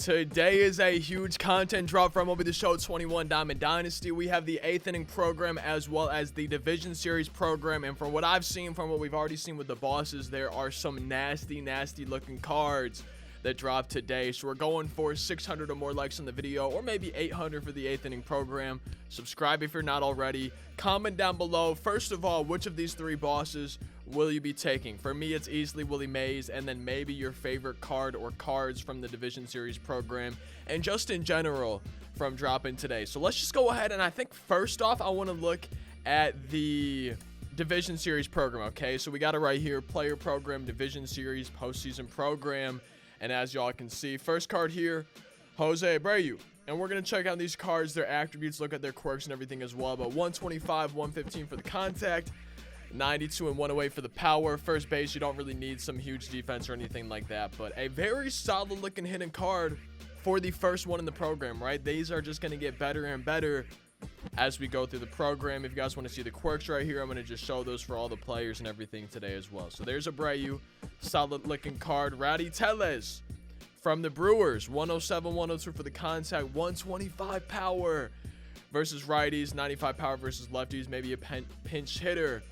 Today is a huge content drop from MLB The Show 21 Diamond Dynasty. We have the 8th inning program as well as the division series program. And from what I've seen, from what we've already seen with the bosses, there are some nasty looking cards that dropped today. So we're going for 600 or more likes on the video, or maybe 800 for the 8th inning program. Subscribe if you're not already. Comment down below, first of all, which of these three bosses will you be taking? For me, it's easily Willie Mays, and then maybe your favorite card or cards from the division series program, and just in general from dropping today. So let's just go ahead, and I think first off, I want to look at the division series program. Okay, so we got it right here: player program, division series, postseason program. And as y'all can see, first card here, Jose Abreu. And we're going to check out these cards, their attributes, look at their quirks and everything as well. But 125, 115 for the contact, 92 and 1 away for the power. First base, you don't really need some huge defense or anything like that. But a very solid looking hidden card for the first one in the program, right? These are just going to get better and better as we go through the program. If you guys want to see the quirks right here, I'm going to just show those for all the players and everything today as well. So there's Abreu, solid looking card. Rowdy Tellez from the Brewers, 107, 102 for the contact, 125 power versus righties, 95 power versus lefties. Maybe a pinch hitter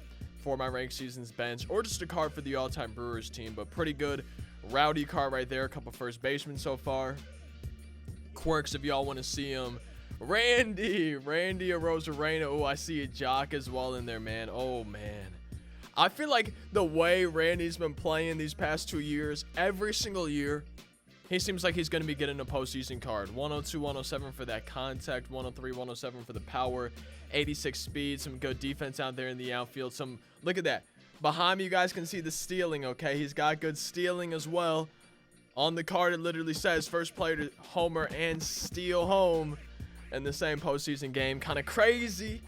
for my ranked seasons bench, or just a card for the all-time Brewers team, but pretty good Rowdy card right there. A couple first basemen so far. Quirks if y'all want to see them. Randy Arozarena. Oh, I see a Jock as well in there, man. Oh, man. I feel like the way Randy's been playing these past 2 years, every single year, he seems like he's going to be getting a postseason card. 102, 107 for that contact, 103, 107 for the power, 86 speed, some good defense out there in the outfield. Look at that. Behind me, you guys can see the stealing, okay? He's got good stealing as well. On the card, it literally says first player to homer and steal home in the same postseason game. Kind of crazy.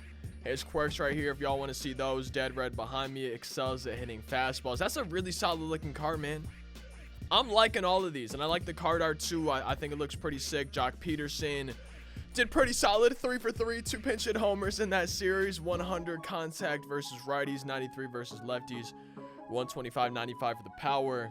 His quirks right here, if y'all want to see those. Dead red behind me, excels at hitting fastballs. That's a really solid looking card, man. I'm liking all of these, and I like the card art too. I think it looks pretty sick. Jock Peterson did pretty solid, 3 for 3, 2 pinch hit homers in that series. 100 contact versus righties, 93 versus lefties, 125, 95 for the power.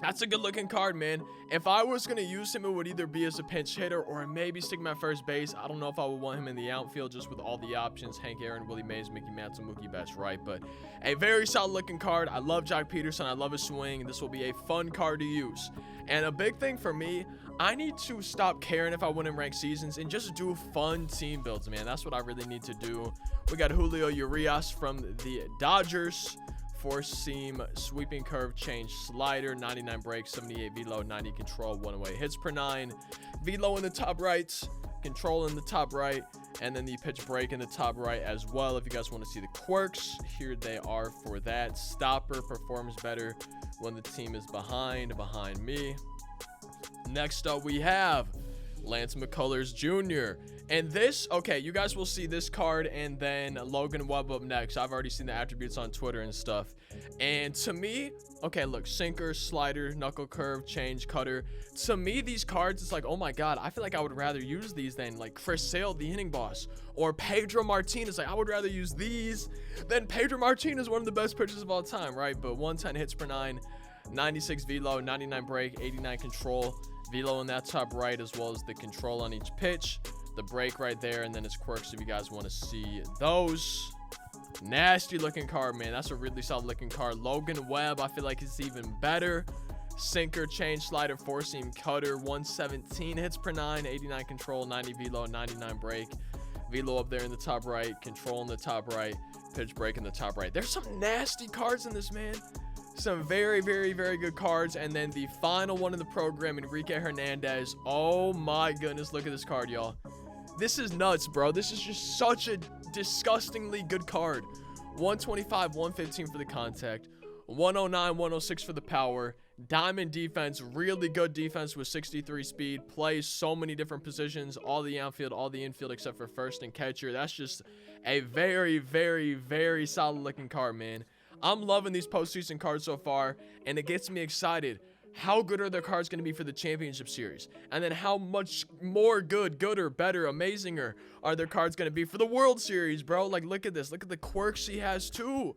That's a good looking card, man. If I was going to use him, it would either be as a pinch hitter or maybe stick him at first base. I don't know if I would want him in the outfield just with all the options. Hank Aaron, Willie Mays, Mickey Mantle, Mookie Betts, right? But a very solid looking card. I love Jock Peterson. I love his swing. This will be a fun card to use. And a big thing for me, I need to stop caring if I win in ranked seasons and just do fun team builds, man. That's what I really need to do. We got Julio Urias from the Dodgers. 4-seam sweeping curve change slider, 99 break, 78 velo, 90 control, 1 away hits per 9, velo in the top right, control in the top right, and then the pitch break in the top right as well. If you guys want to see the quirks, here they are for that. Stopper performs better when the team is behind me. Next up, we have Lance McCullers Jr. And this, okay, you guys will see this card and then Logan Webb up next. I've already seen the attributes on Twitter and stuff. And to me, okay, look, sinker, slider, knuckle curve, change, cutter. To me, these cards, it's like, oh my God, I feel like I would rather use these than like Chris Sale, the inning boss, or Pedro Martinez. Like, I would rather use these than Pedro Martinez, one of the best pitchers of all time, right? But 110 hits per 9, 96 velo, 99 break, 89 control, velo in that top right, as well as the control on each pitch. The break right there, and then his quirks if you guys want to see those. Nasty looking card, man. That's a really solid looking card. Logan Webb, I feel like it's even better. Sinker, change, slider, 4-seam cutter, 117 hits per 9, 89 control, 90 velo, 99 break, velo up there in the top right, control in the top right, pitch break in the top right. There's some nasty cards in this, man. Some very good cards. And then the final one in the program, Enrique Hernandez. Oh my goodness, look at this card, y'all. This is nuts, bro. This is just such a disgustingly good card. 125, 115 for the contact, 109, 106 for the power. Diamond defense, really good defense with 63 speed. Plays so many different positions, all the outfield, all the infield except for first and catcher. That's just a very solid looking card, man. I'm loving these postseason cards so far, and it gets me excited. How good are their cards going to be for the championship series? And then how much more gooder, better, amazinger are their cards going to be for the World Series, bro? Like, look at this. Look at the quirks he has, too.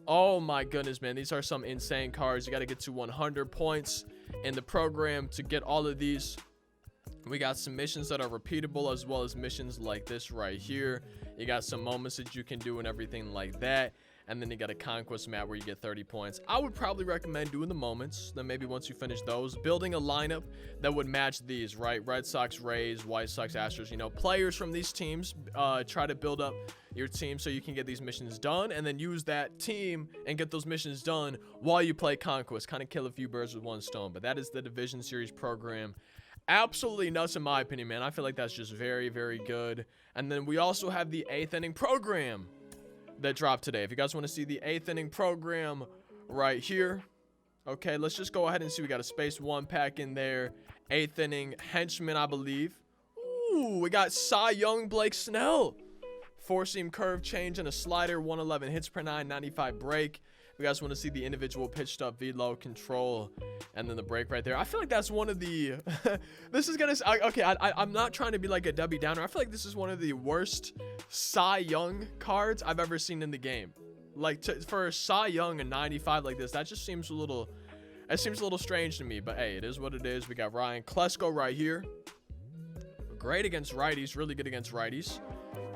Oh, my goodness, man. These are some insane cards. You got to get to 100 points in the program to get all of these. We got some missions that are repeatable, as well as missions like this right here. You got some moments that you can do and everything like that. And then you got a conquest map where you get 30 points. I would probably recommend doing the moments. Then maybe once you finish those, building a lineup that would match these, right? Red Sox, Rays, White Sox, Astros. You know, players from these teams. Try to build up your team so you can get these missions done. And then use that team and get those missions done while you play Conquest. Kind of kill a few birds with one stone. But that is the Division Series program. Absolutely nuts in my opinion, man. I feel like that's just very, very good. And then we also have the 8th inning program that dropped today. If you guys want to see the 8th inning program right here. Okay, let's just go ahead and see. We got a space 1 pack in there. 8th inning henchman, I believe. Ooh, we got Cy Young Blake Snell. 4-seam curve change and a slider. 111 hits per 9, 95 break. If you guys want to see the individual pitch stuff, velo, control, and then the break right there. I feel like that's one of the this is gonna okay, I'm not trying to be like a Debbie Downer. I feel like this is one of the worst Cy Young cards I've ever seen in the game. Like for Cy Young and 95 like this, that just seems a little strange to me. But hey, it is what it is. We got Ryan Klesko right here. Great against righties, really good against righties.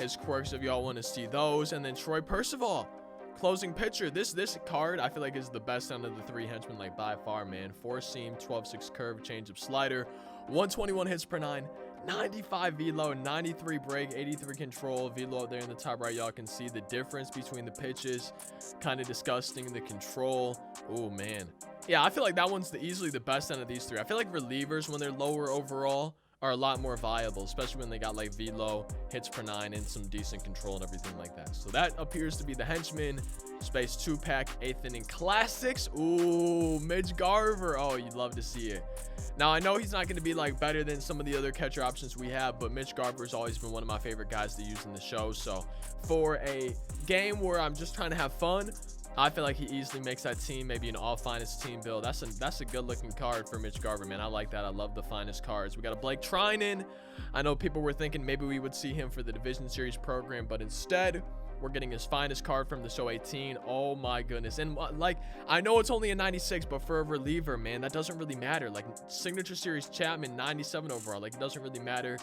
His quirks, if y'all want to see those. And then Troy Percival, closing pitcher. This card I feel like is the best out of the 3 henchmen, like by far, man. 4-seam, 12-6 curve, changeup, slider, 121 hits per 9, 95 velo, 93 break, 83 control. Velo up there in the top right, y'all can see the difference between the pitches. Kind of disgusting. The control, oh man, yeah, I feel like that one's easily the best out of these 3. I feel like relievers, when they're lower overall, are a lot more viable, especially when they got like velo, hits per 9, and some decent control and everything like that. So that appears to be the henchman. Space 2 pack 8th inning classics. Ooh, Mitch Garver. Oh, you'd love to see it. Now I know he's not going to be like better than some of the other catcher options we have, but Mitch Garver's always been one of my favorite guys to use in the show. So for a game where I'm just trying to have fun, I feel like he easily makes that team, maybe an all finest team build. That's a good looking card for Mitch Garver, man. I like that. I love the finest cards. We got a Blake Trinan. I know people were thinking maybe we would see him for the Division Series program, but instead we're getting his finest card from the show 18. Oh my goodness. And like, I know it's only a 96, but for a reliever, man, that doesn't really matter. Like Signature Series Chapman, 97 overall. Like, it doesn't really matter.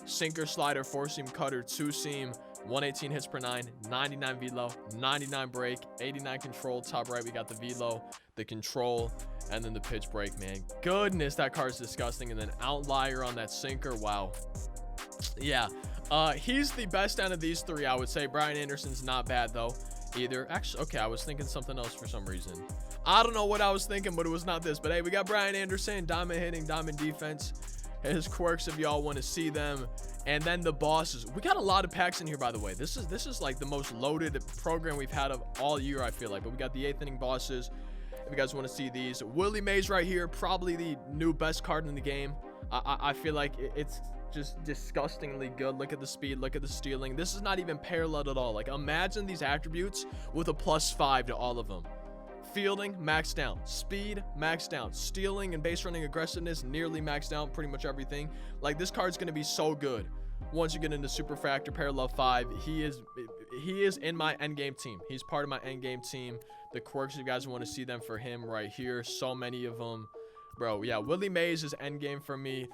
Sinker, slider, 4-seam cutter, 2-seam, 118 hits per 9, 99 velo, 99 break, 89 control. Top right, we got the velo, the control, and then the pitch break, man. Goodness, that card's disgusting. And then outlier on that sinker. Wow. Yeah, he's the best out of these 3, I would say. Brian Anderson's not bad though either. Actually, okay, I was thinking something else for some reason. I don't know what I was thinking, but it was not this. But hey, we got Brian Anderson, diamond hitting, diamond defense. His quirks, if y'all want to see them. And then the bosses. We got a lot of packs in here, by the way. This is like the most loaded program we've had of all year, I feel like. But we got the 8th inning bosses, if you guys want to see these. Willie Mays right here, probably the new best card in the game. I feel like it's just disgustingly good. Look at the speed, look at the stealing. This is not even paralleled at all. Like, imagine these attributes with a +5 to all of them. Fielding, maxed out. Speed, maxed out. Stealing and base running aggressiveness, nearly maxed out. Pretty much everything. Like, this card's going to be so good once you get into Superfractor, Parallel 5. He is in my endgame team. He's part of my endgame team. The quirks, you guys want to see them for him right here. So many of them. Bro, yeah, Willie Mays is endgame for me.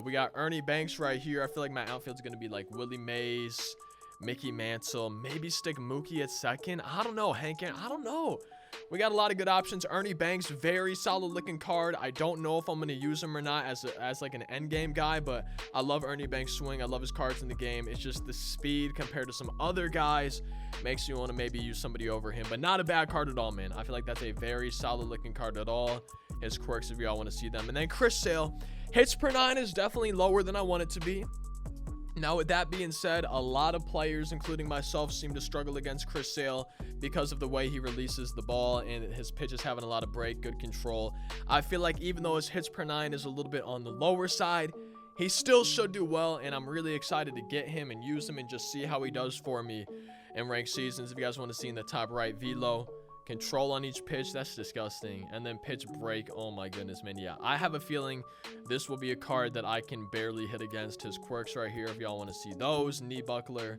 We got Ernie Banks right here. I feel like my outfield's going to be like Willie Mays, Mickey Mantle, maybe stick Mookie at second. I don't know. Hank, I don't know. We got a lot of good options. Ernie Banks, very solid looking card. I don't know if I'm going to use him or not as like an end game guy, but I love Ernie Banks' swing. I love his cards in the game. It's just the speed compared to some other guys makes you want to maybe use somebody over him, but not a bad card at all, man. I feel like that's a very solid looking card at all. His quirks, if y'all want to see them. And then Chris Sale, hits per 9 is definitely lower than I want it to be. Now, with that being said, a lot of players, including myself, seem to struggle against Chris Sale because of the way he releases the ball and his pitches having a lot of break, good control. I feel like even though his hits per 9 is a little bit on the lower side, he still should do well, and I'm really excited to get him and use him and just see how he does for me in ranked seasons. If you guys want to see in the top right, velo, control on each pitch, that's disgusting. And then pitch break, oh my goodness, man. Yeah, I have a feeling this will be a card that I can barely hit against. His quirks right here, if y'all want to see those. Knee buckler,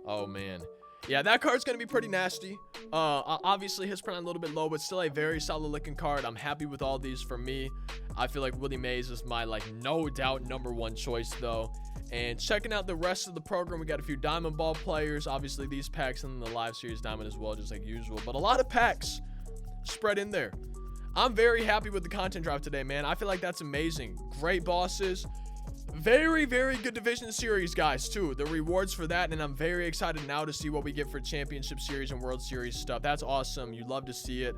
oh man. Yeah, that card's going to be pretty nasty. Obviously, his print a little bit low, but still a very solid looking card. I'm happy with all these. For me, I feel like Willie Mays is my, like, no doubt #1 choice, though. And checking out the rest of the program, we got a few Diamond Ball players. Obviously, these packs in the live series Diamond as well, just like usual. But a lot of packs spread in there. I'm very happy with the content drop today, man. I feel like that's amazing. Great bosses. Very, very good division series, guys, too. The rewards for that, and I'm very excited now to see what we get for championship series and World Series stuff. That's awesome. You love to see it.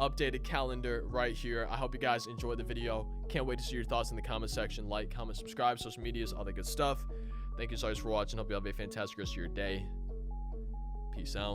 Updated calendar right here. I hope you guys enjoyed the video. Can't wait to see your thoughts in the comment section. Like, comment, subscribe, social medias, all that good stuff. Thank you so much for watching. Hope you have a fantastic rest of your day. Peace out.